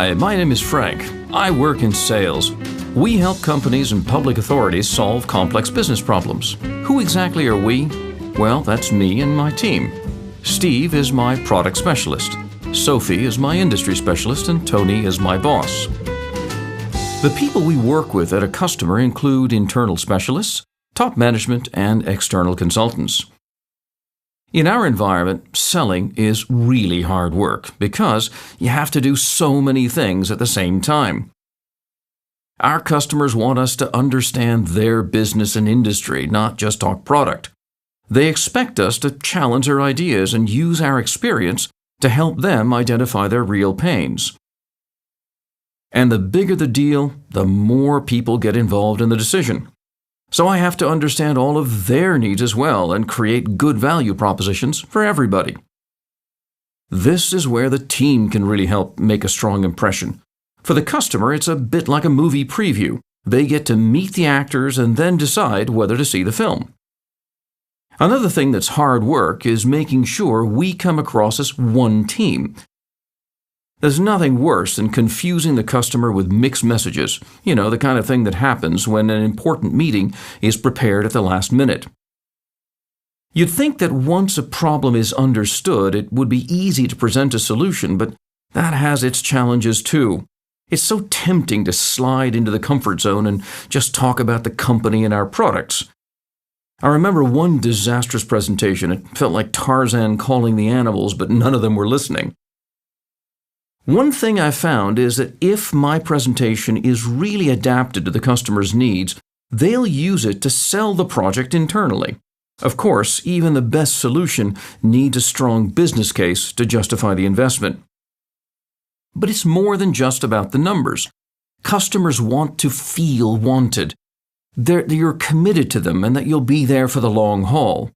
Hi, my name is Frank. I work in sales. We help companies and public authorities solve complex business problems. Who exactly are we? Well, that's me and my team. Steve is my product specialist. Sophie is my industry specialist, and Tony is my boss. The people we work with at a customer include internal specialists, top management, and external consultants. In our environment, selling is really hard work because you have to do so many things at the same time. Our customers want us to understand their business and industry, not just talk product. They expect us to challenge their ideas and use our experience to help them identify their real pains. And the bigger the deal, the more people get involved in the decision. So I have to understand all of their needs as well and create good value propositions for everybody. This is where the team can really help make a strong impression. For the customer, it's a bit like a movie preview. They get to meet the actors and then decide whether to see the film. Another thing that's hard work is making sure we come across as one team. There's nothing worse than confusing the customer with mixed messages, the kind of thing that happens when an important meeting is prepared at the last minute. You'd think that once a problem is understood, it would be easy to present a solution, but that has its challenges too. It's so tempting to slide into the comfort zone and just talk about the company and our products. I remember one disastrous presentation. It felt like Tarzan calling the animals, but none of them were listening. One thing I found is that if my presentation is really adapted to the customer's needs, they'll use it to sell the project internally. Of course, even the best solution needs a strong business case to justify the investment. But it's more than just about the numbers. Customers want to feel wanted. You're committed to them and that you'll be there for the long haul.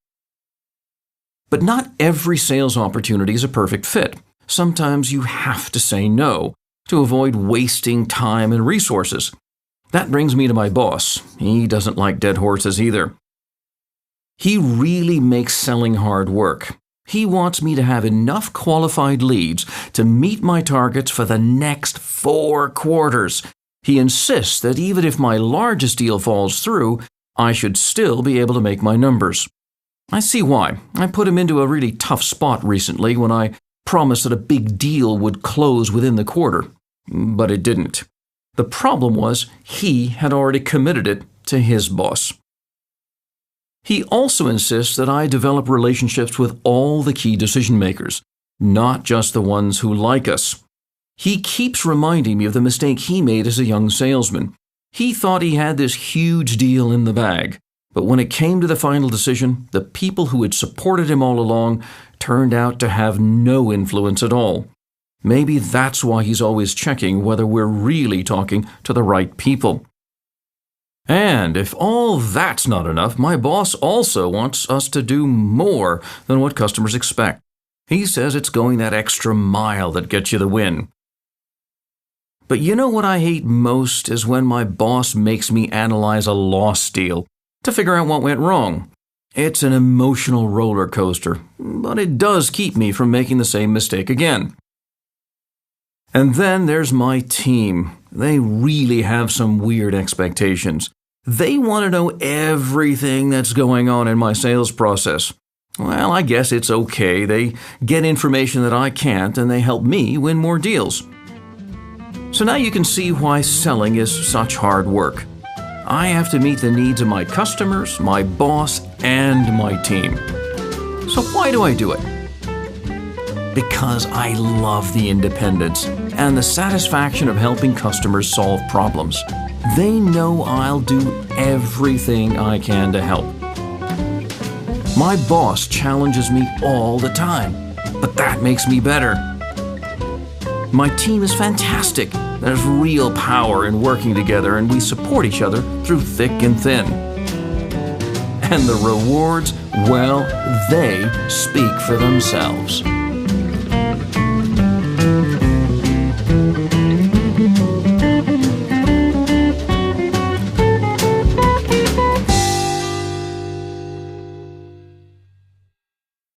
But not every sales opportunity is a perfect fit. Sometimes you have to say no to avoid wasting time and resources. That brings me to my boss. He doesn't like dead horses either. He really makes selling hard work. He wants me to have enough qualified leads to meet my targets for the next 4 quarters. He insists that even if my largest deal falls through, I should still be able to make my numbers. I see why. I put him into a really tough spot recently when I promised that a big deal would close within the quarter, but it didn't. The problem was he had already committed it to his boss. He also insists that I develop relationships with all the key decision makers, not just the ones who like us. He keeps reminding me of the mistake he made as a young salesman. He thought he had this huge deal in the bag, but when it came to the final decision, the people who had supported him all along turned out to have no influence at all. Maybe that's why he's always checking whether we're really talking to the right people. And if all that's not enough, my boss also wants us to do more than what customers expect. He says it's going that extra mile that gets you the win. But you know what I hate most is when my boss makes me analyze a lost deal to figure out what went wrong. It's an emotional roller coaster, but it does keep me from making the same mistake again. And then there's my team. They really have some weird expectations. They want to know everything that's going on in my sales process. Well, I guess it's okay. They get information that I can't, and they help me win more deals. So now you can see why selling is such hard work. I have to meet the needs of my customers, my boss, and my team. So why do I do it? Because I love the independence and the satisfaction of helping customers solve problems. They know I'll do everything I can to help. My boss challenges me all the time, but that makes me better. My team is fantastic. There's real power in working together, and we support each other through thick and thin. And the rewards, well, they speak for themselves.